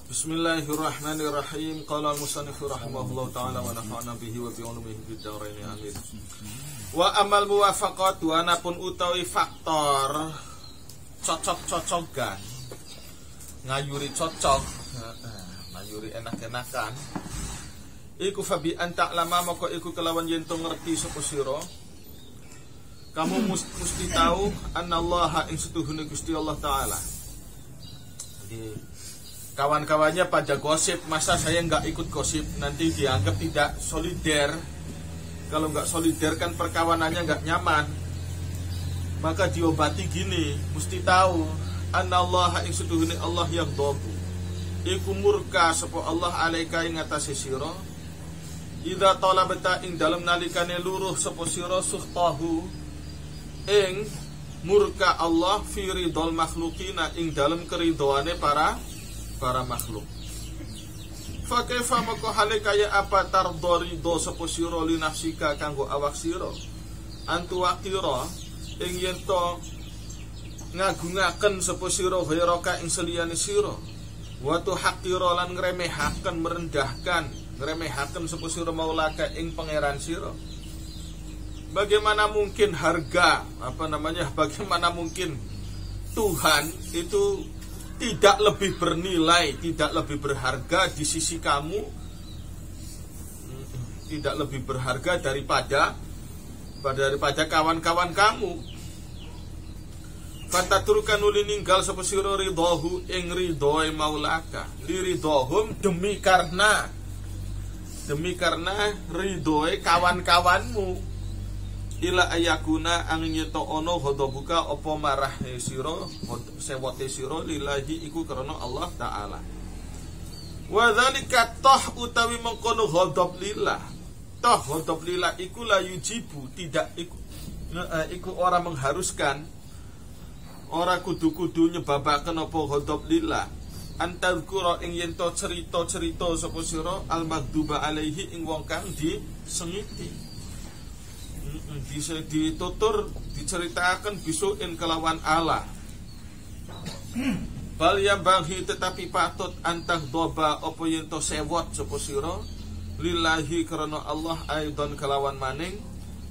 Bismillahirrahmanirrahim. Qala al-musannif rahimahullahu ta'ala wa nafa'na bihi wa bi'ulumihi fid dharain amin. Wa amal muwafaqat wa anapun utawi faktor cocok-cocokan, ngayuri cocok, ngayuri enak-enakan, iku fabi anta lama maka iku kelawan yen to ngerti sapa sira kamu mesti tahu annallaha ing setuhune Gusti Allah taala. Jadi kawan-kawannya pada gosip, masa saya nggak ikut gosip, nanti dianggap tidak solider. Kalau nggak solider kan perkawanannya nggak nyaman. Maka diobati gini, mesti tahu annallaha ing setuhune Allah yang dobu iku murka sapa Allah alaika ing atase sira idza talabta ing dalem nalikane luruh sapa sira suhtahu ing murka Allah fi ridol makhluqina ing dalem keridhoane para makhluk. Fa kaifa maka hale kaya apa tardorido sapa sira li nafsika kanggo awak sira antu waqira ing yen to ngagungaken sapa sira ghairaka ing seliyane sira wa tu haqira lan ngremehaken ngremehaken sapa sira maulaka ing pangeran sira. Bagaimana mungkin bagaimana mungkin Tuhan itu tidak lebih bernilai, tidak lebih berharga di sisi kamu, tidak lebih berharga daripada kawan-kawan kamu. Fataturkan uli ninggal sapa sira ridahu ing ridhoe maulaka liridhahum demi karena ridhoe kawan-kawanmu. Ila ayakuna angin to ono hodobuka opo marah siro sewote siro lillahi iku karena Allah Ta'ala. Wa dzalika toh utawi mengkono hodob lillah. Toh hodob lillah iku la yujibu tidak iku orang mengharuskan, ora kudu-kudu nyebabaken apa hodob lillah. Antadzkura ing yen to cerita-cerita sapa sira al-maghduba alaihi ing wong kang disengiti. Bisa ditutur diceritakan bisuin kelawan Allah. Bal yang banghi tetapi patut antah doba opo yen to sewot sapa sira lillahi karena Allah aidan kelawan maning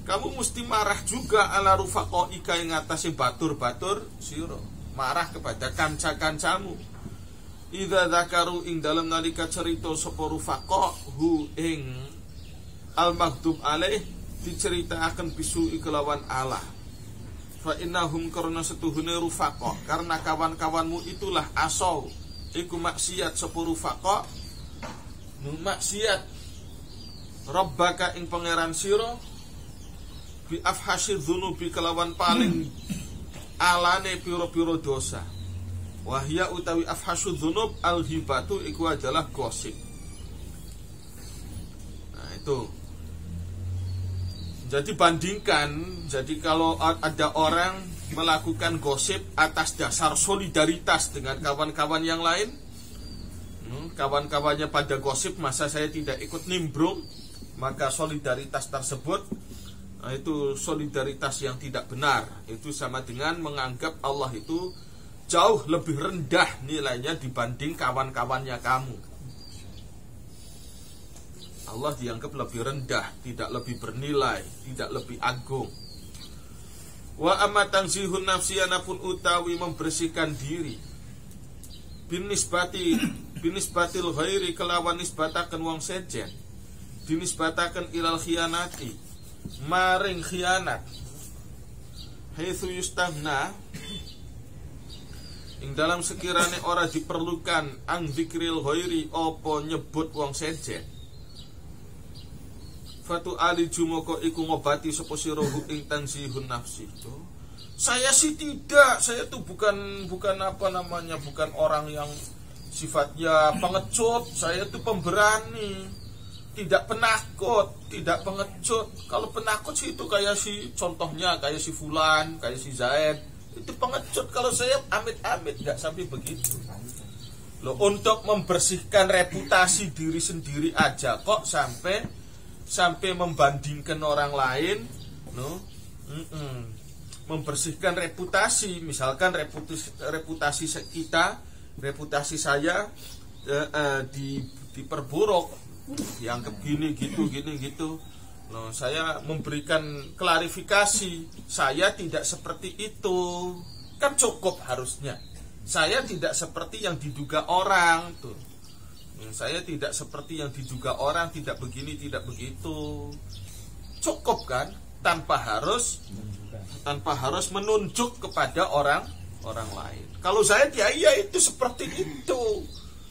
kamu mesti marah juga ala rufaqaika ing atase batur-batur sira, marah kepada kanca-kancamu. Idza zakaru ing dalam nalika cerita sapa rufaqa hu ing al maghdub alaih diceritakan bisu kelawan Allah. Fa innahum karena setuhune rufaqa karena kawan-kawanmu itulah asau iku maksiat sapa rufaqa maksiat rabbaka ing pangeran sira bi afhasyidz dzunubi kelawan paling alane pira-pira dosa. Wahya utawi afhasyudz dzunub al-hibatu iku adalah gosip. Nah itu. Jadi bandingkan, jadi kalau ada orang melakukan gosip atas dasar solidaritas dengan kawan-kawan yang lain, kawan-kawannya pada gosip, masa saya tidak ikut nimbrung, maka solidaritas tersebut itu solidaritas yang tidak benar. Itu sama dengan menganggap Allah itu jauh lebih rendah nilainya dibanding kawan-kawannya kamu. Allah dianggap lebih rendah, tidak lebih bernilai, tidak lebih agung. Wa amma tanzihun nafsi anapun utawi membersihkan diri binisbatil ghairi kelawan nisbataken wong sejen, dinisbataken ilal khianati maring khianat haitsu yustahna ing dalam sekirane ora diperlukan ang dzikril ghairi apa nyebut wong sejen. Fatu ali jumoko iku ngobati sapa sira ing tanzihun nafsi. Saya sih tidak, saya tuh bukan bukan orang yang sifatnya pengecut, saya tuh pemberani, tidak penakut, tidak pengecut. Kalau penakut sih itu kayak si contohnya kayak si Fulan, kayak si Zaid, itu pengecut. Kalau saya amit-amit nggak sampai begitu. Loh, untuk membersihkan reputasi diri sendiri aja kok sampai membandingkan orang lain, membersihkan reputasi, misalkan reputasi kita, reputasi saya diperburuk, dianggap gini gitu. Nah, saya memberikan klarifikasi, saya tidak seperti itu, kan cukup harusnya. Saya tidak seperti yang diduga orang tuh. Saya tidak seperti yang diduga orang, tidak begini, tidak begitu. Cukup kan, tanpa harus menunjuk kepada orang lain. Kalau saya dia itu seperti itu.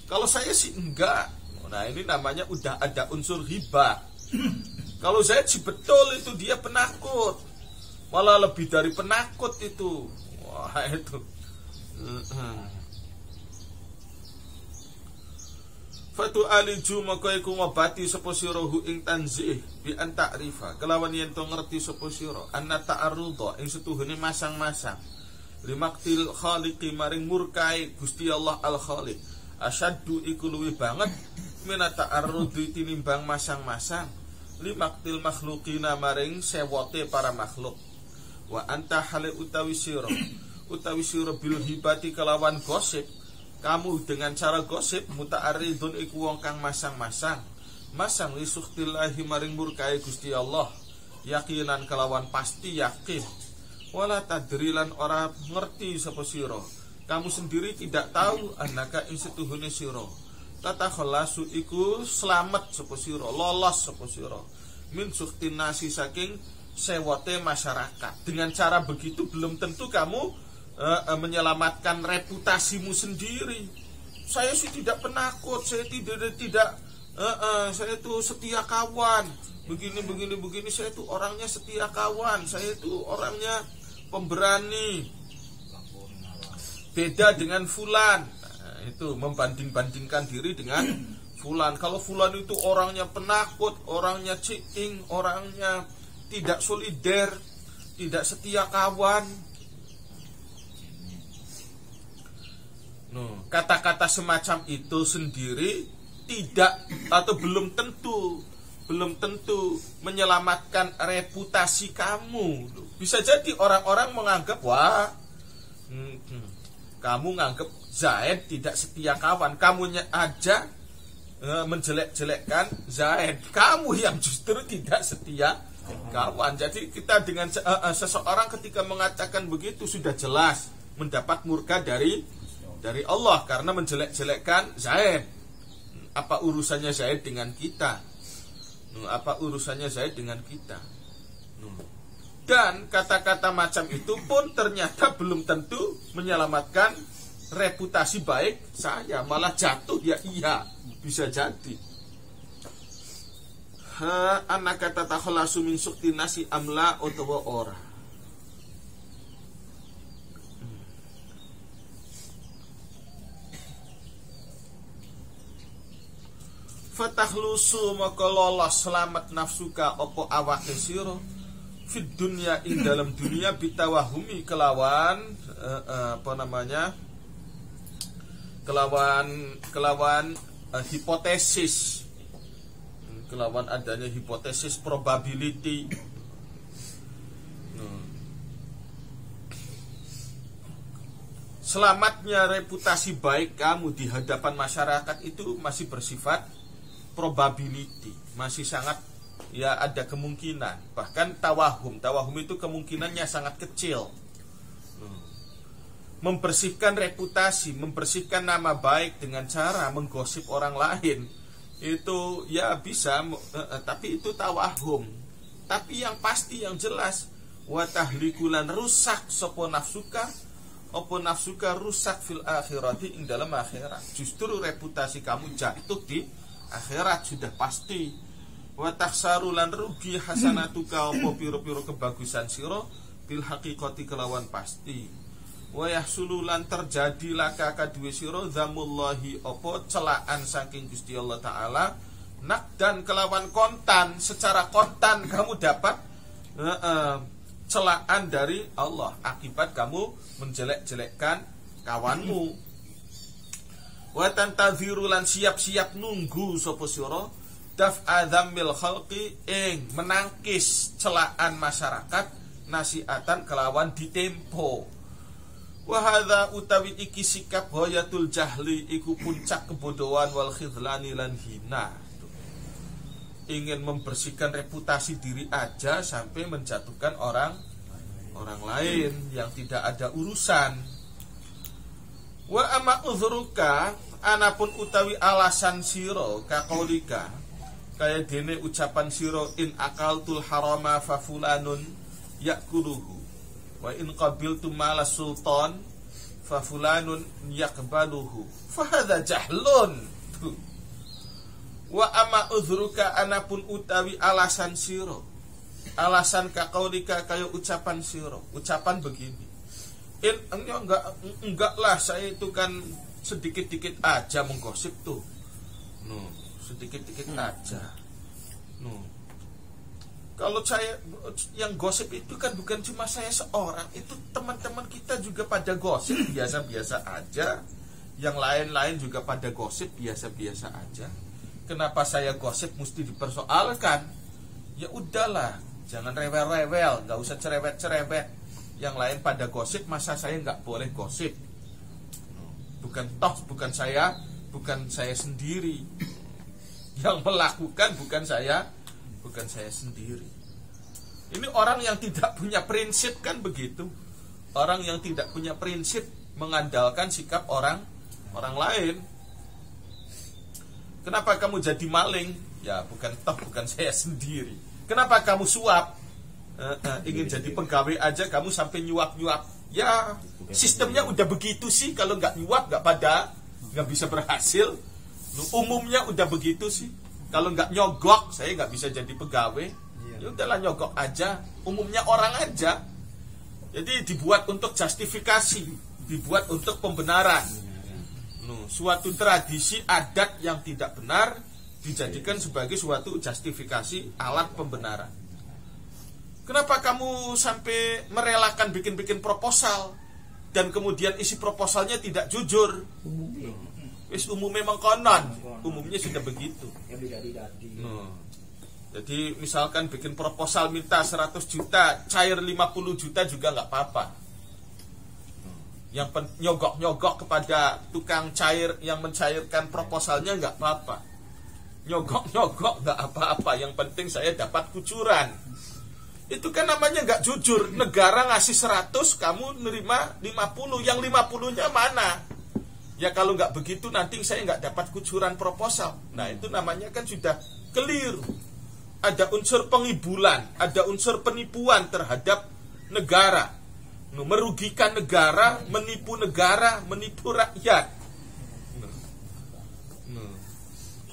Kalau saya sih enggak. Nah, ini namanya udah ada unsur hibah. Kalau saya sih betul itu dia penakut. Malah lebih dari penakut itu. Wah, itu. Fatu aliju maka iku ngobati sapa sira ing tanzih bi an ta'rifa kelawan yen to ngerti sapa sira anna ta'arudha ing setuhune masang-masang limaktil khaliqi maring murkai Gusti Allah al Khaliq asyaddu iku luwih banget mina ta'arrudi tinimbang masang-masang limaktil makhluqina maring sewote para makhluk wa anta hale utawi sira bil hibati kelawan gosip. Kamu dengan cara gosip muta'arridun iku wong kang masang li sukhtillahi maring murkai Gusti Allah yakinan kelawan pasti yakin wala tadrilan ora ngerti sapa sira kamu sendiri tidak tahu annaka ing setuhune sira tatakhallasu iku slamet sapa sira lolos sapa sira min sukhtin nasi saking sewote masyarakat. Dengan cara begitu belum tentu kamu menyelamatkan reputasimu sendiri. Saya sih tidak penakut, saya tidak saya itu setia kawan. Begini, saya itu orangnya setia kawan, saya itu orangnya pemberani. Beda dengan fulan. Nah, itu membanding-bandingkan diri dengan fulan. Kalau fulan itu orangnya penakut, orangnya cheating, orangnya tidak solider, tidak setia kawan. Kata-kata semacam itu sendiri tidak atau belum tentu menyelamatkan reputasi kamu. Bisa jadi orang-orang menganggap wah, kamu nganggap Zaid tidak setia kawan, kamunya aja menjelek-jelekkan Zaid, kamu yang justru tidak setia kawan. Jadi kita dengan seseorang ketika mengatakan begitu sudah jelas mendapat murka dari Allah karena menjelek-jelekkan Zaid. Apa urusannya Zaid dengan kita? Apa urusannya Zaid dengan kita? Dan kata-kata macam itu pun ternyata belum tentu menyelamatkan reputasi baik saya, malah jatuh ya iya, bisa jadi. Anak kata takhlasu min sukti nasi amla utawa ora. Fatahlusu maka lolos selamat nafsuka opo awake sira fid dunya ing dalam dunia bitawahumi kelawan kelawan hipotesis, kelawan adanya hipotesis probability. Selamatnya reputasi baik kamu di hadapan masyarakat itu masih bersifat probability, masih sangat ya ada kemungkinan, bahkan tawahum itu kemungkinannya sangat kecil. Membersihkan reputasi, membersihkan nama baik dengan cara menggosip orang lain itu ya bisa, tapi itu tawahum. Tapi yang pasti yang jelas wa tahlikulan rusak sapa nafsuka, apa nafsuka rusak fil akhirati ing dalam akhirat. Justru reputasi kamu jatuh di akhirat sudah pasti. Wa takhsaru lan rugi hasanatuka apa piro-piro kebagusan sira bil haqiqati kelawan pasti. Wa yahsulu lan terjadi laka kaduwe sira zamullahi apa celaan saking Gusti Allah taala nak dan kelawan kontan, secara kontan kamu dapat celaan dari Allah akibat kamu menjelek-jelekkan kawanmu. Wa tantaziru lan siap-siap nunggu sapa sira daf'a dzammil khalqi ing menangkis celaan masyarakat nasiatan kelawan ditempo. Wa hadza utawi iki sikap ghayatul jahli iku puncak kebodohan wal khidlani lan hina. Ingin membersihkan reputasi diri aja sampai menjatuhkan orang lain yang tidak ada urusan. Wa amma uzruka anapun utawi alasan siro kaqaulika kaya dene ucapan siro in akaltul harama fa fulanun yakuluhu wa in qabiltu mala sultan fa fulanun yakbaluhu fa hadza jahlun. Wa amma uzruka anapun utawi alasan siro, alasan kaqaulika kaya ucapan siro, ucapan begini, enggak lah, saya itu kan sedikit-dikit aja menggosip tuh, sedikit-dikit aja. Kalau saya yang gosip itu kan bukan cuma saya seorang, itu teman-teman kita juga pada gosip biasa-biasa aja, yang lain-lain juga pada gosip biasa-biasa aja. Kenapa saya gosip mesti dipersoalkan? Ya udahlah, jangan rewel-rewel, nggak usah cerewet-cerewet. Yang lain pada gosip, masa saya nggak boleh gosip? Bukan saya sendiri yang melakukan, bukan saya sendiri. Ini orang yang tidak punya prinsip kan begitu. Orang yang tidak punya prinsip mengandalkan sikap orang lain. Kenapa kamu jadi maling? Ya bukan saya sendiri. Kenapa kamu suap? Ingin jadi pegawai aja kamu sampai nyuap-nyuap. Ya sistemnya udah begitu sih. Kalau nggak nyuap nggak bisa berhasil. Umumnya udah begitu sih. Kalau nggak nyogok saya nggak bisa jadi pegawai. Ya udahlah nyogok aja. Umumnya orang aja. Jadi dibuat untuk justifikasi, dibuat untuk pembenaran. Suatu tradisi adat yang tidak benar dijadikan sebagai suatu justifikasi alat pembenaran. Kenapa kamu sampai merelakan bikin-bikin proposal dan kemudian isi proposalnya tidak jujur? Wis umum memang konon, umumnya sudah begitu. Jadi misalkan bikin proposal minta 100 juta, cair 50 juta juga nggak apa-apa. Yang nyogok-nyogok kepada tukang cair yang mencairkan proposalnya nggak apa-apa. Nyogok-nyogok nggak apa-apa. Yang penting saya dapat kucuran. Itu kan namanya nggak jujur. Negara ngasih 100, kamu nerima 50. Yang 50-nya mana? Ya kalau nggak begitu nanti saya nggak dapat kucuran proposal. Nah itu namanya kan sudah keliru. Ada unsur pengibulan, ada unsur penipuan terhadap negara. Merugikan negara, menipu rakyat.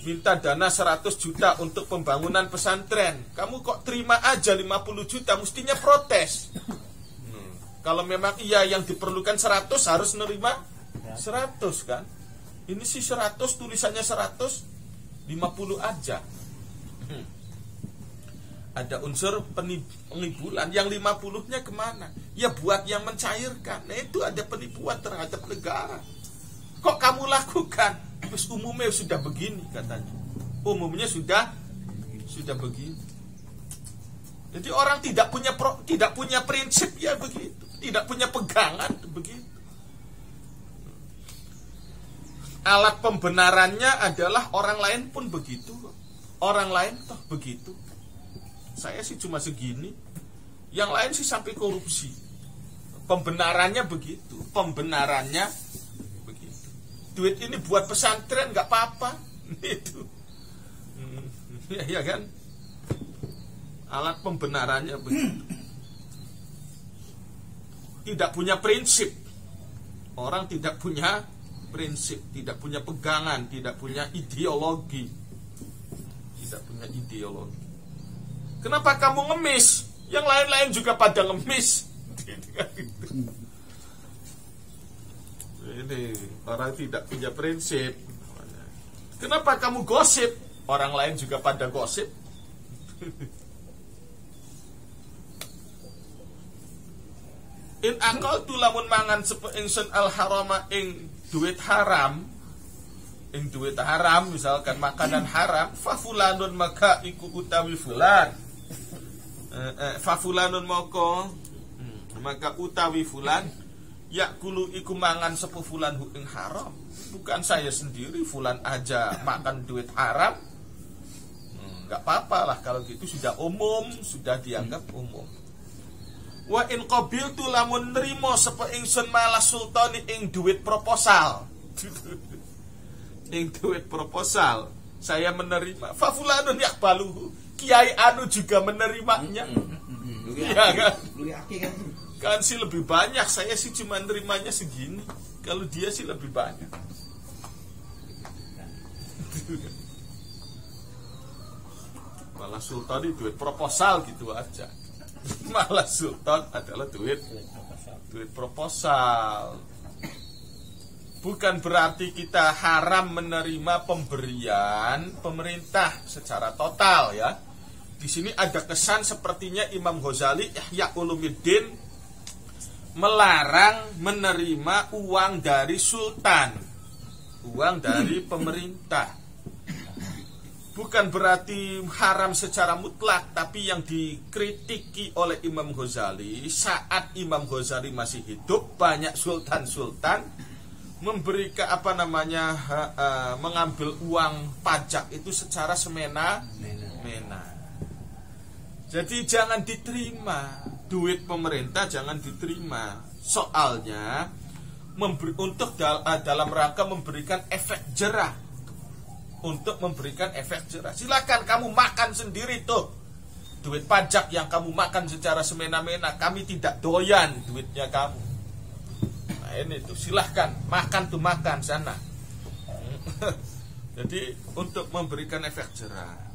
Minta dana 100 juta untuk pembangunan pesantren. Kamu kok terima aja 50 juta, mestinya protes. Kalau memang iya yang diperlukan 100, harus nerima 100 kan. Ini sih 100, tulisannya 100, 50 aja. Ada unsur penipuan. Yang 50-nya kemana? Ya buat yang mencairkan. Nah itu ada penipuan terhadap negara. Kok kamu lakukan? Terus umumnya sudah begini katanya. Umumnya sudah begini. Jadi orang tidak punya prinsip ya begitu. Tidak punya pegangan begitu. Alat pembenarannya adalah orang lain pun begitu. Orang lain toh begitu. Saya sih cuma segini. Yang lain sih sampai korupsi. Pembenarannya begitu. Duit ini buat pesantren nggak apa-apa. Itu. Ya kan? Alat pembenarannya begitu. Tidak punya prinsip. Orang tidak punya prinsip, tidak punya pegangan, tidak punya ideologi. Kenapa kamu ngemis? Yang lain-lain juga pada ngemis. Ini orang tidak punya prinsip. Kenapa kamu gosip? Orang lain juga pada gosip. In akal tu lamun mangan sepe ingsun al harama ing duit haram. Ing duit haram, misalkan makanan haram, fa fulanun maka iku utawi fulan. Fa fulanun moko maka utawi fulan yakulu iku mangan sepuh fulan hu ing haram. Bukan saya sendiri, fulan aja makan duit haram. Enggak apa-apa lah kalau gitu, sudah umum, sudah dianggap umum. Wa in qabiltu lamun nrimo sapa ingsun malas sultani ing duit proposal. Ing duit proposal saya menerima, fa fulanun yaqbaluhu. Kiai anu juga menerimanya. Iya kan? Kan sih lebih banyak, saya sih cuma nerimanya segini. Kalau dia sih lebih banyak. Malah sultan itu duit proposal gitu aja. Malah sultan adalah duit proposal. Bukan berarti kita haram menerima pemberian pemerintah secara total ya. Di sini ada kesan sepertinya Imam Ghazali Ihya Ulumuddin melarang menerima uang dari sultan, uang dari pemerintah. Bukan berarti haram secara mutlak, tapi yang dikritiki oleh Imam Ghazali saat Imam Ghazali masih hidup, banyak sultan-sultan memberikan mengambil uang pajak itu secara semena-mena. Jadi jangan diterima duit pemerintah, jangan diterima. Soalnya untuk dalam rangka memberikan efek jerah. Untuk memberikan efek jerah. Silakan kamu makan sendiri tuh duit pajak yang kamu makan secara semena-mena. Kami tidak doyan duitnya kamu. Nah ini tuh, silahkan makan sana. Jadi untuk memberikan efek jerah.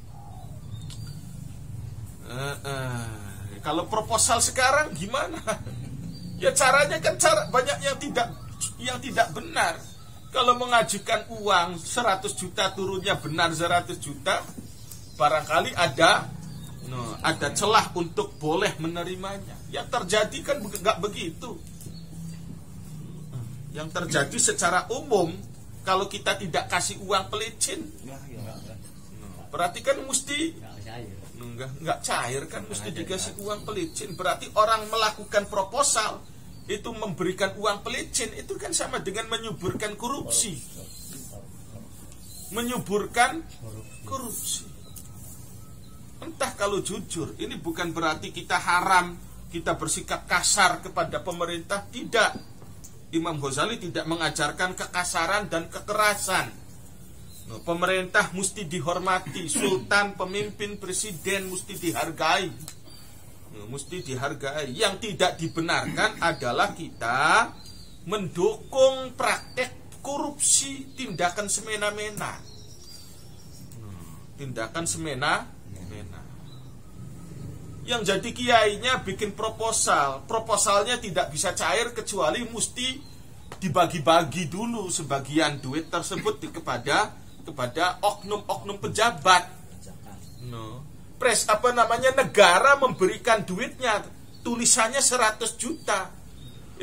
Kalau proposal sekarang gimana? Ya caranya kan banyak yang tidak benar. Kalau mengajukan uang 100 juta turunnya benar 100 juta, barangkali ada celah untuk boleh menerimanya. Yang terjadi kan nggak begitu. Yang terjadi secara umum, kalau kita tidak kasih uang pelicin, berarti kan mesti nggak cair kan, mesti dikasih uang pelicin. Berarti orang melakukan proposal itu memberikan uang pelicin, itu kan sama dengan menyuburkan korupsi. Menyuburkan korupsi. Entah kalau jujur, ini bukan berarti kita haram, kita bersikap kasar kepada pemerintah, tidak. Imam Ghazali tidak mengajarkan kekasaran dan kekerasan. Pemerintah mesti dihormati, sultan, pemimpin, presiden mesti dihargai. Mesti dihargai. Yang tidak dibenarkan adalah kita mendukung praktek korupsi, tindakan semena-mena. Tindakan semena-mena. Yang jadi kiainya bikin proposal, proposalnya tidak bisa cair kecuali mesti dibagi-bagi dulu sebagian duit tersebut kepada oknum-oknum pejabat. Negara memberikan duitnya, tulisannya 100 juta.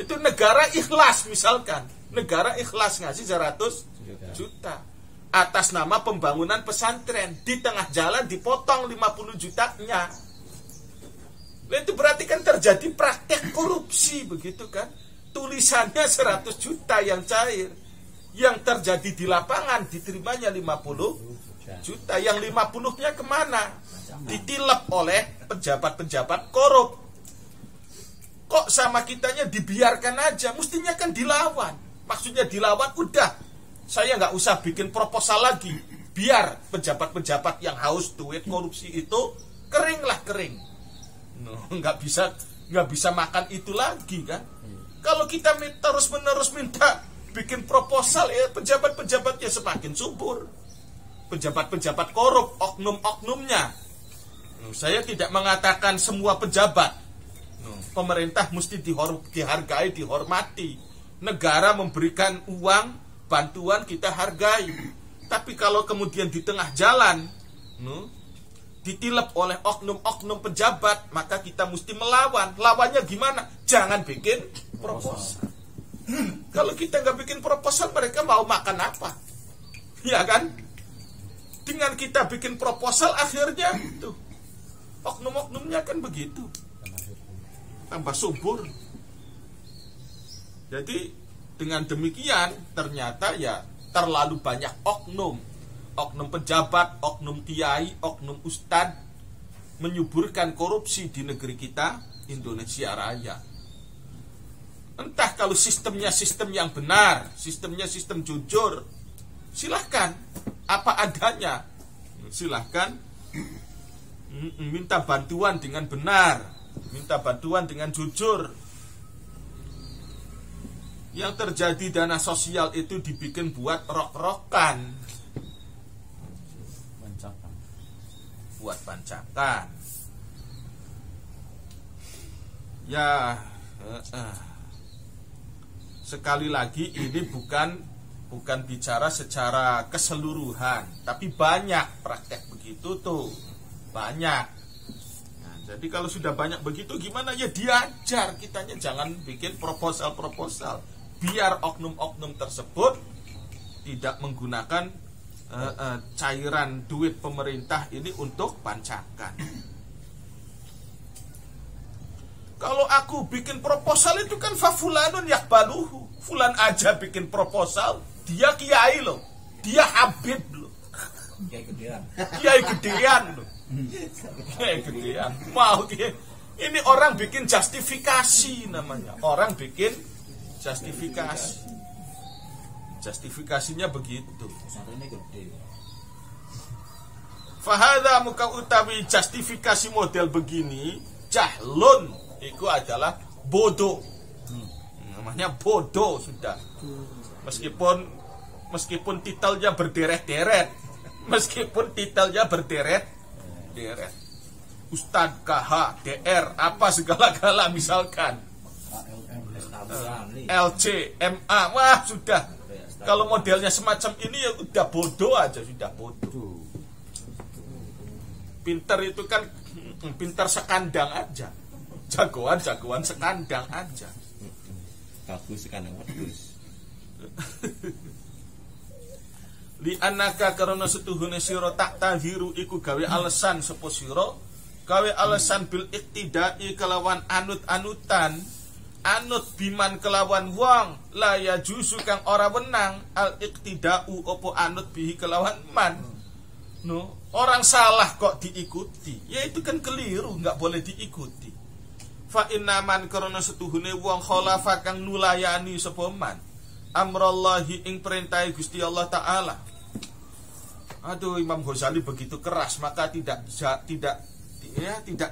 Itu negara ikhlas misalkan. Negara ikhlas ngasih 100 juta. Atas nama pembangunan pesantren. Di tengah jalan dipotong 50 jutanya. Itu berarti kan terjadi praktek korupsi, begitu kan? Tulisannya 100 juta yang cair. Yang terjadi di lapangan diterimanya 50 juta. Yang 50-nya kemana? Ditilep oleh pejabat-pejabat korup. Kok sama kitanya dibiarkan aja? Mestinya kan dilawan. Maksudnya dilawan, udah, saya nggak usah bikin proposal lagi. Biar pejabat-pejabat yang haus duit korupsi itu kering. Nggak bisa makan itu lagi kan? Kalau kita terus-menerus minta bikin proposal, ya pejabat-pejabatnya semakin subur. Pejabat-pejabat korup, oknum-oknumnya. Saya tidak mengatakan semua pejabat. Pemerintah mesti dihargai, dihormati. Negara memberikan uang, bantuan kita hargai. Tapi kalau kemudian di tengah jalan ditilep oleh oknum-oknum pejabat, maka kita mesti melawan. Lawannya gimana? Jangan bikin proposal. Kalau kita nggak bikin proposal, mereka mau makan apa? Ya kan? Dengan kita bikin proposal, akhirnya tuh oknum-oknumnya kan begitu, tambah subur. Jadi dengan demikian ternyata ya terlalu banyak oknum pejabat, oknum kiai, oknum ustadz menyuburkan korupsi di negeri kita Indonesia Raya. Entah kalau sistemnya sistem yang benar, sistemnya sistem jujur, silahkan apa adanya, silahkan minta bantuan dengan benar, minta bantuan dengan jujur. Yang terjadi dana sosial itu dibikin buat rok-rokan, buat bancakan. Ya, sekali lagi ini bukan bicara secara keseluruhan, tapi banyak praktek begitu tuh, banyak. Nah, jadi kalau sudah banyak begitu gimana ya diajar kitanya, jangan bikin proposal biar oknum-oknum tersebut tidak menggunakan cairan duit pemerintah ini untuk bancakan. Kalau aku bikin proposal itu kan fafulanun yakbaluhu. Fulan aja bikin proposal, dia kiai loh, dia habib loh, kiai gedean loh, kiai gedean. Mau ini orang bikin justifikasi namanya, orang bikin justifikasinya begitu. Fahadha muka utawi justifikasi model begini jahlun, itu adalah bodoh. Namanya bodoh sudah. Meskipun titelnya berderet-deret, Ustadz, KH, DR, apa segala-gala misalkan, LC, MA, wah sudah. Kalau modelnya semacam ini ya udah bodoh aja, sudah bodoh. Pinter itu kan pinter sekandang aja, jagoan sekandang aja. Bagus sekandang bagus. Li anaka karena setuhune sira tak tahiru iku gawe alasan sapa sira, gawe alasan bil iktidai kelawan anut-anutan, anut biman kelawan wong la ya jusu kang ora wenang al iktidau opo anut bihi kelawan man. No, orang salah kok diikuti, ya itu kan keliru, nggak boleh diikuti. Fa innaman karena setuhune wong khalafa kang nulayani sapa man amrallahi ing perintah Gusti Allah taala. Aduh, Imam Ghazali begitu keras, maka tidak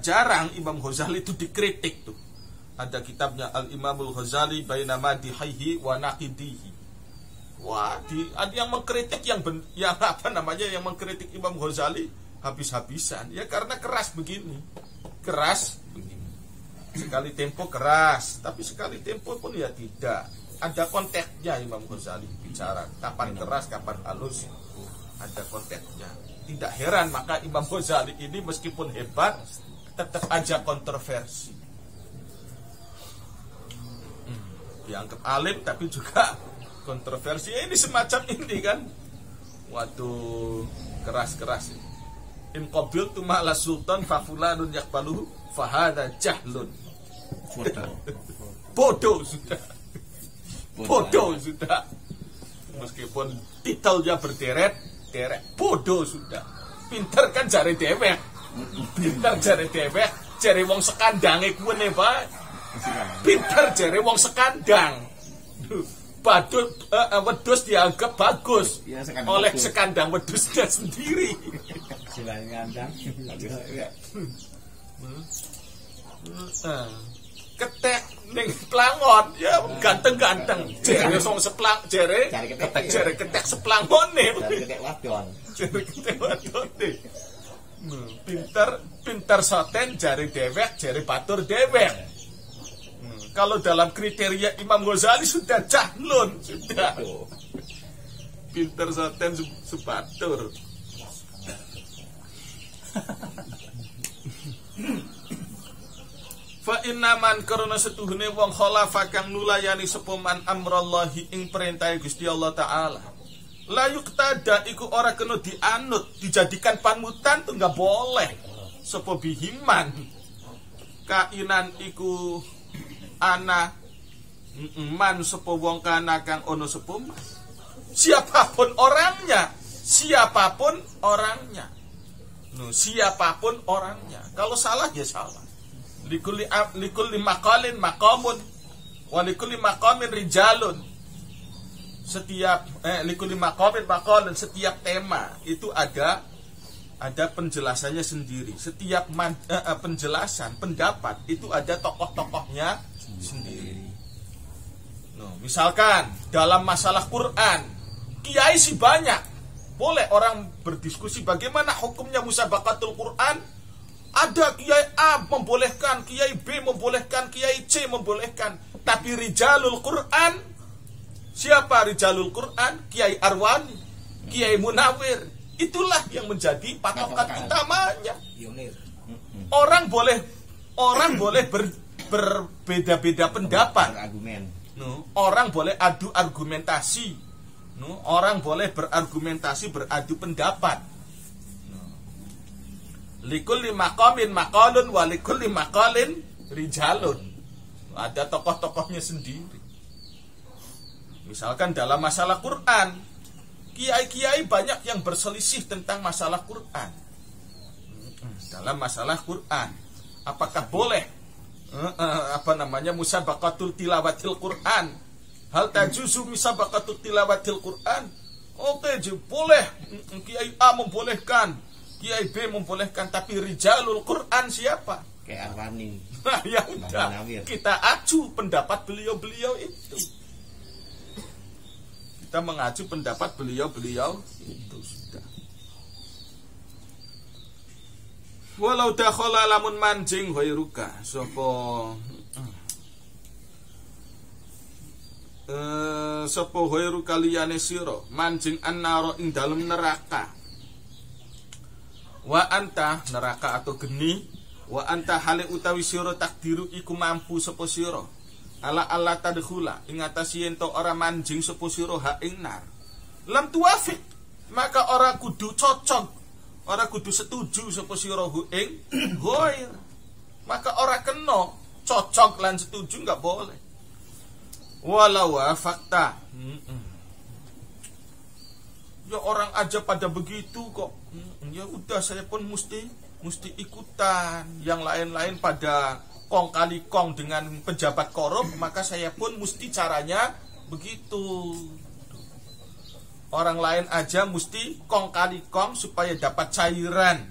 jarang Imam Ghazali itu dikritik tuh. Ada kitabnya Al-Imamul Ghazali Baina Madihihi wa Naqidihi. Wah, ada yang mengkritik yang mengkritik Imam Ghazali habis-habisan. Ya karena keras begini. Sekali tempo keras, tapi sekali tempo pun ya tidak. Ada konteksnya Imam Ghazali bicara, kapan keras, kapan halus. Ada konteksnya. Tidak heran maka Imam Ghazali ini meskipun hebat tetap aja kontroversi. Dianggap alim tapi juga kontroversi. Ini semacam ini kan. Waduh, keras-keras. In qabiltu ma'la sultan fa fulanun yaqbaluhu fa hadza jahlun. Bodoh sudah. Meskipun titelnya berderet, bodoh sudah. Pinter kan jare dewek. Jare wong sekandange kuwi bae. Pinter jare wong sekandang. Wedhus dianggap bagus oleh sekandang wedhusnya sendiri. Selain ngandang. Ketek ning Plangon ya ganteng-ganteng. Jare wong seplang, jare ketek seplangone. Jare ketek wadone. Pinter soten jare dewek, jare batur dewek. Kalau dalam kriteria Imam Ghazali sudah jahlun, sudah. Pinter soten sebatur. Fa innaman karena setuhune wong khalafa kang nulayani sapa man amrallahi ing perintah Gusti Allah taala. La yuqtada iku ora kena dianut, dijadikan panutan tuh enggak boleh. Sapa bihiman kainan iku ana Man sapa wong kana kang ono sapa man. Siapapun orangnya, siapapun orangnya. Siapapun orangnya. Kalau salah ya salah. Likulli maqalin maqamun wa likulli maqamin rijalun. Setiap likulli maqamin maqalun, setiap tema itu ada penjelasannya sendiri. Setiap penjelasan, pendapat itu ada tokoh-tokohnya sendiri. Misalkan dalam masalah Quran, kiai sih banyak. Boleh orang berdiskusi bagaimana hukumnya musabaqatul Quran. Ada kiai A membolehkan, kiai B membolehkan, kiai C membolehkan. Tapi rijalul Quran, siapa rijalul Quran? Kiai Arwani, Kiai Munawir. Itulah yang menjadi patokan utamanya. Orang boleh berbeda-beda pendapat. Orang boleh adu argumentasi. Orang boleh berargumentasi, beradu pendapat. Likulli maqamin maqalun wa likulli maqalin rijalun. Ada tokoh-tokohnya sendiri. Misalkan dalam masalah Quran, kiai-kiai banyak yang berselisih tentang masalah Quran. Dalam masalah Quran, apakah boleh musabaqatul tilawatil Quran? Hal tajuzu musabaqatul tilawatil Quran? Oke, boleh. Kiai A membolehkan, Kiai B membolehkan, tapi rijalul Quran siapa? Kayak Arwani. Nah, ya udah, kita acu pendapat beliau-beliau itu. Kita mengacu pendapat beliau-beliau itu sudah. Walau dakhala lamun mancing ghairuka sapa ghairuka liyane sira mancing annara ing dalem neraka. Wa anta neraka atau geni, wa anta hale utawi sira takdiru iku mampu sapa sira ala Allah tadkhula ing atas yen to ora manjing sapa sira ha ing nar. Lam tuwafiq, maka ora kudu cocok, ora kudu setuju sapa sira hu ing ghair. Maka ora kena cocok lan setuju, enggak boleh. Walau fakta. Ya orang aja pada begitu kok. Ya udah, saya pun mesti ikutan. Yang lain-lain pada kong kali kong dengan pejabat korup, maka saya pun mesti caranya begitu. Orang lain aja mesti kong kali kong supaya dapat cairan.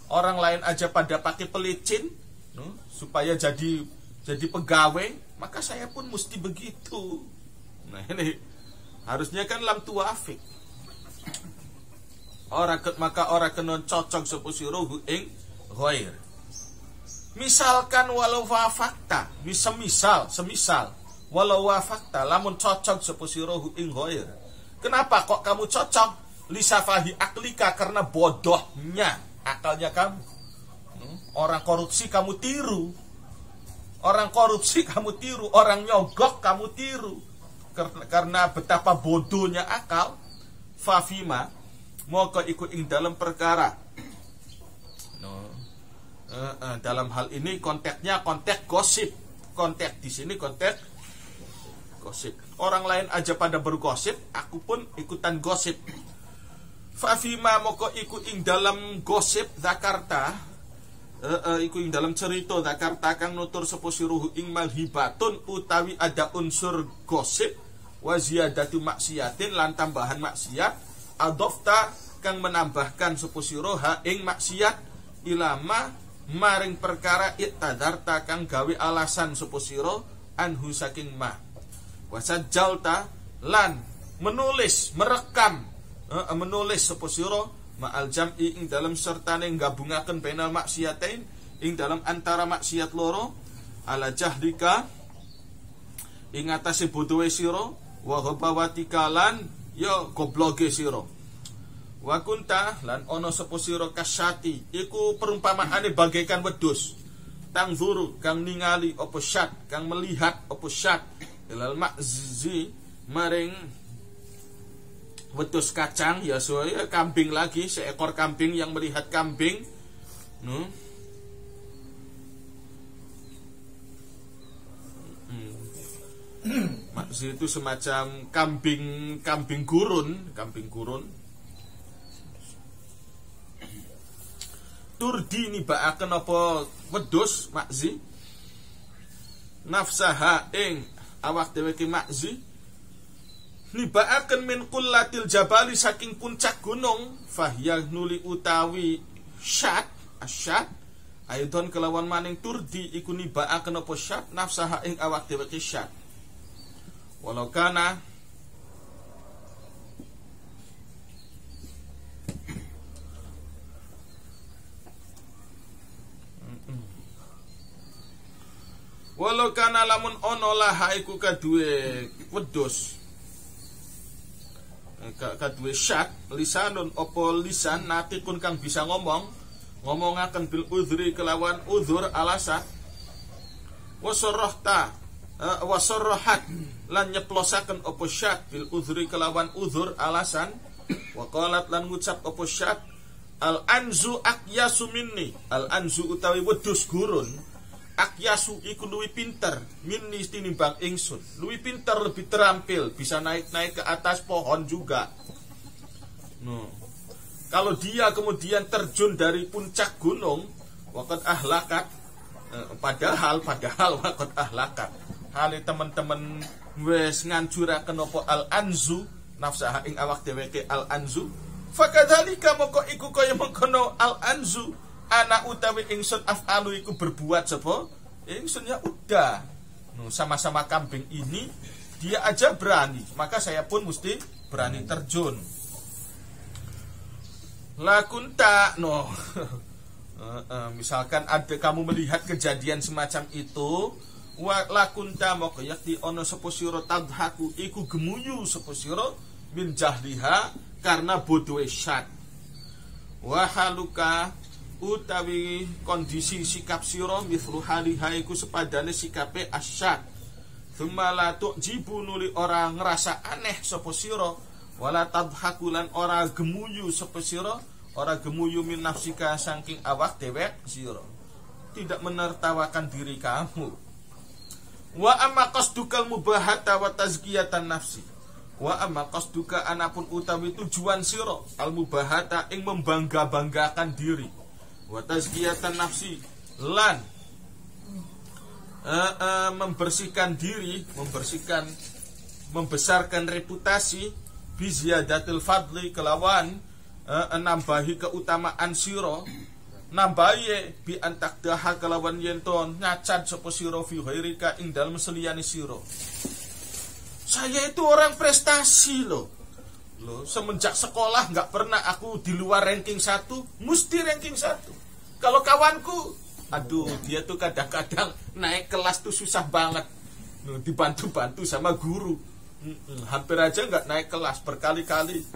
Orang lain aja pada pakai pelicin supaya jadi pegawai, maka saya pun mesti begitu. Nah ini harusnya kan lam tuwafiq. Maka ora kena cocok sapa sira ing ghair. Misalkan walau fakta, semisal walau fakta lamun cocok sapa sira ing ghair. Kenapa kok kamu cocok? Lisafahi aklika, karena bodohnya akalnya kamu. Orang korupsi kamu tiru. Orang nyogok kamu tiru. Karena betapa bodohnya akal. Fafima moko iku ing dalam perkara. Dalam hal ini konteksnya konteks gosip. Konteks di sini konteks gosip. Orang lain aja pada bergosip, aku pun ikutan gosip. Fafima moko iku ing dalam gosip Zakarta, iku ing dalam cerita Zakarta kang nutur sapa siruhu ing malhibatun utawi ada unsur gosip wa ziyadatu maksiatin lan tambahan maksiat. Adofta kang menambahkan sapa sira ha ing maksiat ilama maring perkara ittadarta kang gawe alasan sapa sira anhu saking ma. Wasajjalta lan menulis sapa sira ma'al jam'i ing dalam sertane gabungaken bainal maksiatain ing dalam antara maksiat loro ala jahlika ing atase bodohe sira wa ghabawatika lan ya gobloge sira. Wa kunta lan ana sapa sira kasyati iku perumpamaane bagaikan wedhus tangzuru kang ningali apa syat kang melihat apa syat ilal makzi maring wedhus kacang ya soya kambing lagi, seekor kambing yang melihat kambing Makzi itu semacam kambing gurun. Turdi nibaaken apa wedhus makzi nafsaha ing awak dhewe ki makzi nibaaken min qullatil jabali saking puncak gunung fahya nuli utawi asyad aidon kelawan maning turdi iku nibaaken apa syad nafsaha ing awak dhewe ki syad walau kana lamun ono lah iku kaduwe wedhus kaduwe syad lisanun opo lisan natikun kang bisa ngomongaken bil udhri kelawan udhur alasan wasarrahat lan nyeplosaken opo syad bil udhri kelawan udhur alasan waqalat lan ngucap opo syad al anzu akyasu minni al anzu utawi wedhus gurun akyasu iku luwih pinter minni tinimbang ingsun luwih pinter lebih terampil bisa naik ke atas pohon juga. Kalau dia kemudian terjun dari puncak gunung waqad ahlakat padahal waqad ahlakat hale teman-teman wis ngancuraken apa al anzu nafsaha ing awak dheweke al anzu fakadzalika moko iku kaya mengkono al anzu anak utawi ingsun af'alu iku berbuat sapa ingsun ya udah sama-sama kambing ini dia aja berani maka saya pun mesti berani terjun lakunta misalkan ada kamu melihat kejadian semacam itu lakunta moko yakti ono sapa sira tadhaku iku gemuyu sapa sira min jahliha karena bodohe syad wa haluka utawi kondisi sikap sira mithlu haliha iku sepadane sikape asyad thumma la tu'jibu nuli ora ngerasa aneh sapa sira wala tadhakulan ora gemuyu sapa sira ora gemuyu min nafsika saking awak dewek sira tidak menertawakan diri kamu wa amma qasdukal mubahata wa tazkiyatan nafsi wa amma qasduka anapun utawi tujuan sira al mubahata ing membangga-banggakan diri wa tazkiyatan nafsi lan membersihkan diri membesarkan reputasi bi ziyadatil fadli kelawan nambahi keutamaan sira nambahi bi antakdaha kelawan yenton nyacat sapa sira fi ghairika ing dalem seliyane sira saya itu orang prestasi loh semenjak sekolah nggak pernah aku di luar ranking 1 mesti ranking 1 kalau kawanku aduh dia tuh kadang-kadang naik kelas tuh susah banget dibantu-bantu sama guru hampir aja nggak naik kelas berkali-kali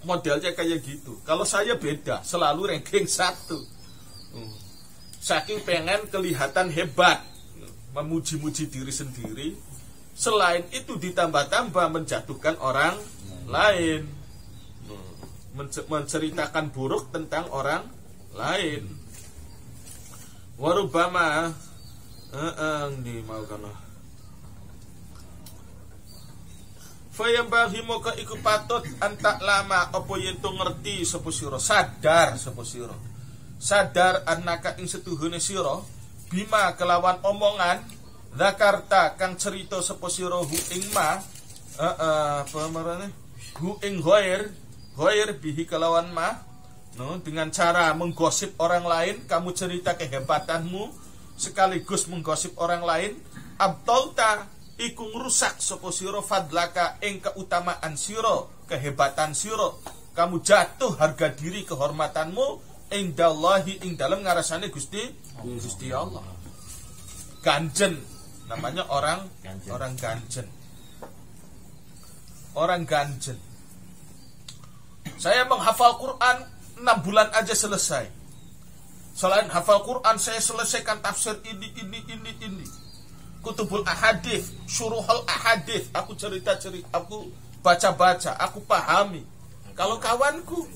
modelnya kayak gitu kalau saya beda selalu ranking 1 saking pengen kelihatan hebat memuji-muji diri sendiri selain itu ditambah-tambah menjatuhkan orang lain menceritakan buruk tentang orang lain warubama di mau kana fayambaghi moka iku patut antak lama apa yen to ngerti sapa sira sadar sapa sira sadar annaka ing setuhune sira bima kelawan omongan zakarta kang cerita sapa sira hu ing ma apa marane hu ing ghair bihi kelawan ma dengan cara menggosip orang lain kamu cerita kehebatanmu sekaligus menggosip orang lain abtolta iku ngrusak sapa sira fadlaka ing keutamaan sira kehebatan sira kamu jatuh harga diri kehormatanmu indallahi ing dalem ngarasane Gusti Allah ganjen namanya orang ganjen saya menghafal Quran 6 bulan aja selesai. Selain hafal Quran saya selesaikan tafsir ini. Kutubul ahadits, syuruhul ahadits, aku cerita, aku baca-baca, aku pahami. Kalau kawanku,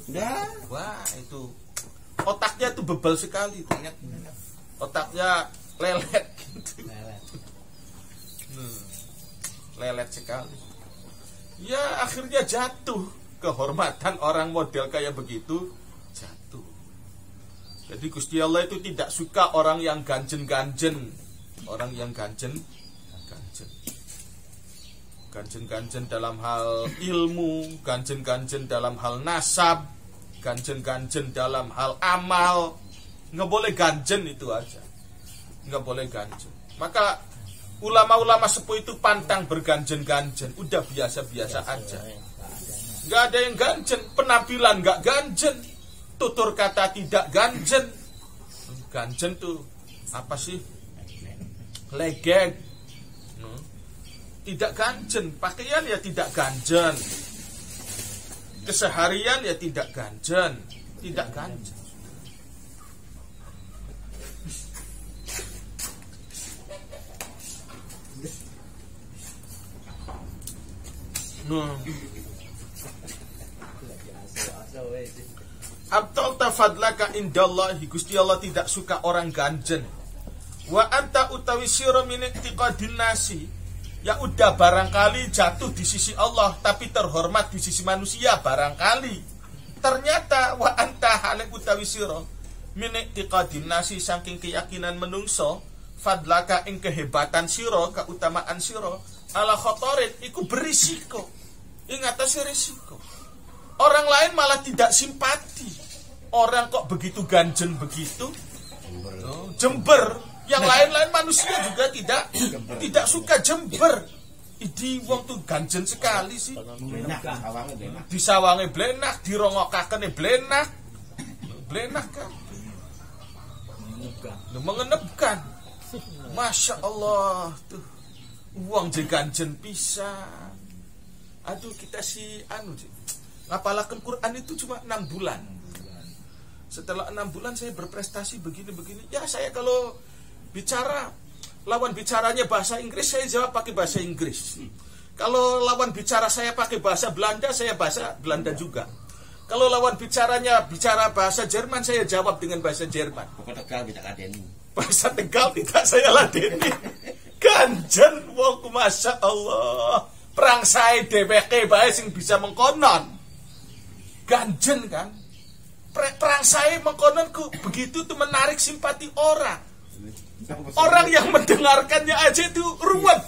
wah itu otaknya tuh bebal sekali, otaknya lelet gitu. lelet sekali. Ya akhirnya jatuh, kehormatan orang model kayak begitu jatuh. Jadi Gusti Allah itu tidak suka orang yang ganjen-ganjen, orang yang ganjen-ganjen. Ganjen-ganjen dalam hal ilmu, ganjen-ganjen dalam hal nasab, ganjen-ganjen dalam hal amal. Nggak boleh ganjen itu aja, nggak boleh ganjen. Maka ulama-ulama sepuh itu pantang berganjen-ganjen, udah biasa-biasa aja. Nggak ada yang ganjen, penampilan nggak ganjen, tutur kata tidak ganjen. Ganjen tuh apa sih? Legek. Tidak ganjen, pakaian ya tidak ganjen, keseharian ya tidak ganjen, tidak ganjen. Abtal tafadlaka indallahi, Gusti Allah tidak suka orang ganjen. Wa anta utawi sira min i'tiqadin nasi, ya udah barangkali jatuh di sisi Allah tapi terhormat di sisi manusia barangkali. Ternyata wa anta hale utawi sira min i'tiqadin nasi, saking keyakinan menungso, fadlaka ing kehebatan sira, keutamaan sira, ala khotorin iku berisiko. Ingat atas risiko. Orang lain malah tidak simpati. Orang kok begitu ganjen begitu, jember. Yang lain-lain manusia juga tidak suka jember. Idi wong tuh ganjen sekali sih. Disawange blenak, dirongokakene blenak. Blenak kan. Mengenepkan. Masya Allah tuh. Uang je ganjen pisan. Aduh kita sih ngapalaken Quran itu cuma 6 bulan. Setelah 6 bulan saya berprestasi begini-begini. Ya saya kalau bicara, lawan bicaranya bahasa Inggris, saya jawab pakai bahasa Inggris. Kalau lawan bicara saya pakai bahasa Belanda, saya bahasa Belanda juga. Kalau lawan bicara bahasa Jerman, saya jawab dengan bahasa Jerman. Tegal tidak ladeni. Bahasa Tegal tidak saya ladeni. Ganjen wong masya Allah. Perang saya dheweke bae sing bisa mengkonon. Ganjen kan? Perang saya mengkononku begitu tuh menarik simpati orang. Orang yang mendengarkannya aja itu ruwet.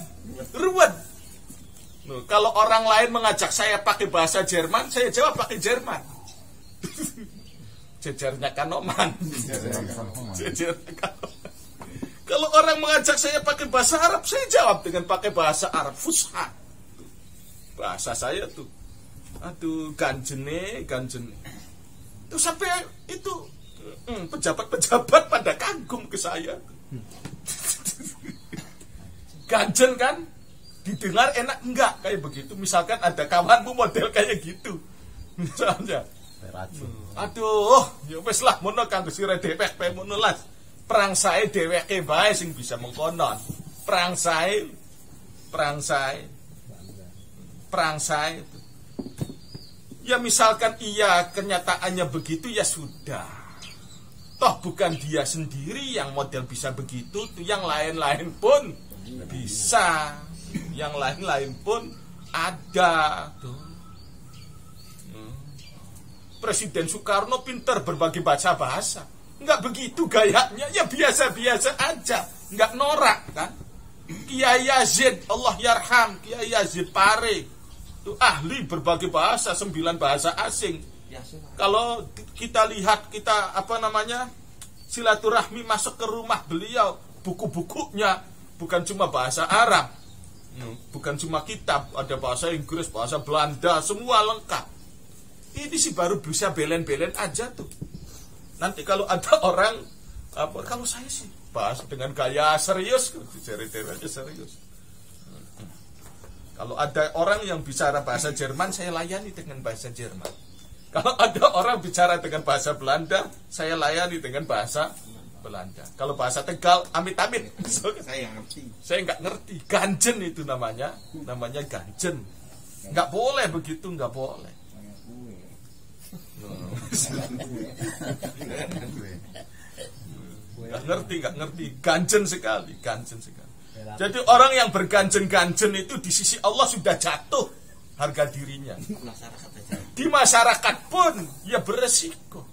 Kalau orang lain mengajak saya pakai bahasa Jerman, saya jawab pakai Jerman. Jejernya Kanoman. Kalau orang mengajak saya pakai bahasa Arab, saya jawab dengan pakai bahasa Arab fusha. Bahasa saya tuh, aduh ganjen. Tuh sampai itu pejabat-pejabat pada kagum ke saya. Ganjen kan, didengar enak enggak kayak begitu. Misalkan ada kawanmu model kayak gitu, misalnya. Aduh, ya wis lah mono kanggo sira dhewek pe mono lah. Perang sae dheweke bae sing bisa mengkonon. Perang sae itu. Ya misalkan iya kenyataannya begitu ya sudah. Toh bukan dia sendiri yang model bisa begitu, tuh yang lain-lain pun bisa. Yang lain-lain pun ada tuh. Presiden Soekarno pinter berbagi bahasa. Enggak begitu gayanya, ya biasa-biasa aja, enggak norak kan. Kiai Yazid, Allah yarham, Kiai Yazid Pare itu ahli berbagai bahasa, 9 bahasa asing. Kalau kita lihat, kita silaturahmi masuk ke rumah beliau, buku-bukunya bukan cuma bahasa Arab, bukan cuma kitab, ada bahasa Inggris, bahasa Belanda, semua lengkap. Ini sih baru bisa belen-belen aja tuh. Nanti kalau ada orang kalau saya sih bahas dengan gaya serius, cerita aja serius. Kalau ada orang yang bicara bahasa Jerman, saya layani dengan bahasa Jerman. Kalau ada orang bicara dengan bahasa Belanda, saya layani dengan bahasa Belanda. Kalau bahasa Tegal, amit-amit. Saya nggak ngerti. Ganjen itu namanya ganjen. Nggak boleh begitu, nggak boleh. Nggak ngerti. Ganjen sekali. Jadi orang yang berganjen-ganjen itu di sisi Allah sudah jatuh harga dirinya. Masyarakat aja. Di masyarakat pun ya beresiko.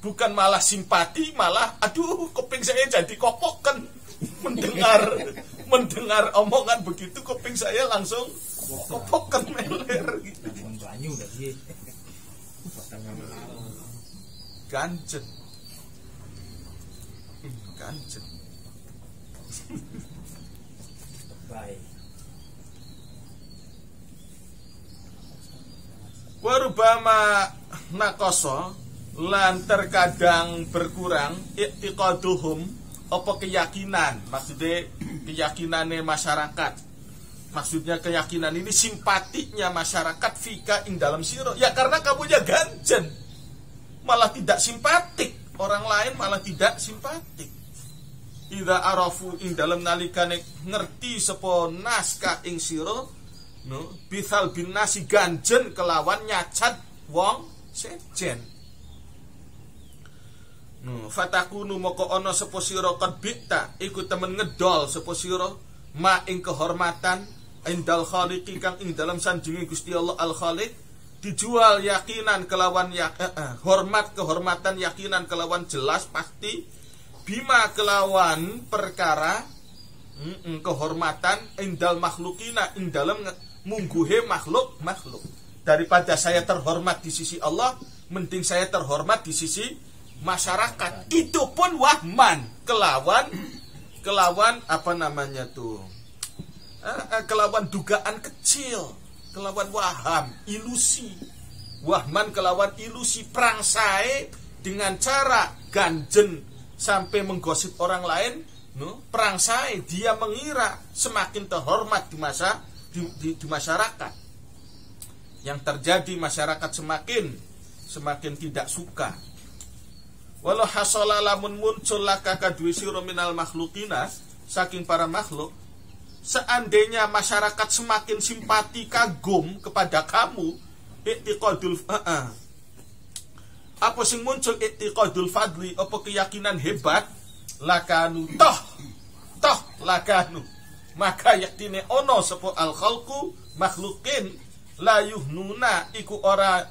Bukan malah simpati, malah aduh kuping saya jadi kopokan mendengar omongan begitu, kuping saya langsung kopokan meler gitu. Ganjen. Ganjen. Baik. Warubama nakoso lan terkadang berkurang i'tiqaduhum apa keyakinan, maksudnya keyakinannya masyarakat, maksudnya keyakinan ini simpatinya masyarakat fika ing dalam siro, ya karena kamunya ganjen malah tidak simpatik, orang lain malah tidak simpatik. Idza arafu ing dalam nalikane ngerti sapa naskah ing siro, no bithal bin nasi ganjen kelawan nyacat wong sejen. No, fatakunu moko ono sapa sira qad bitta iku temen ngedol sapa sira ma ing kehormatan indal khaliqi kang ing dalam sanjunge Gusti Allah al Khaliq, dijual yakinan kelawan hormat kehormatan yakinan kelawan jelas pasti, bima kelawan perkara kehormatan indal makhlukina ing dalam mungguhe makhluk. Daripada saya terhormat di sisi Allah, mending saya terhormat di sisi masyarakat. Itu pun wahman, kelawan apa namanya tuh, kelawan dugaan kecil, kelawan waham, ilusi. Wahman kelawan ilusi, perang sae dengan cara ganjen sampai menggosip orang lain, no? Perang sae dia mengira semakin terhormat di masyarakat. Yang terjadi masyarakat semakin tidak suka. Walau hasala lamun muncul laka kadwi siro minal makhlukina, saking para makhluk, seandainya masyarakat semakin simpati kagum kepada kamu, i'tiqadul apa sing muncul i'tiqadul fadli, apa keyakinan hebat, lakanu toh lakanu, maka yaktine ono sapa al khalqu makhlukin layuhnuna iku ora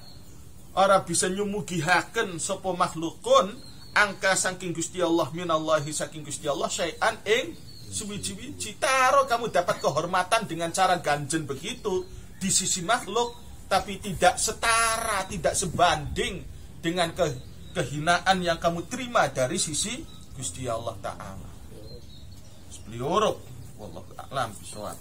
bisa nyumugihaken sapa makhlukun angka saking Gusti Allah minallahi saking Gusti Allah syai'an ing suwiji-wiji. Taro kamu dapat kehormatan dengan cara ganjen begitu di sisi makhluk, tapi tidak setara, tidak sebanding dengan kehinaan yang kamu terima dari sisi Gusti Allah Ta'ala. Beliau wallahu a'lam bishawab.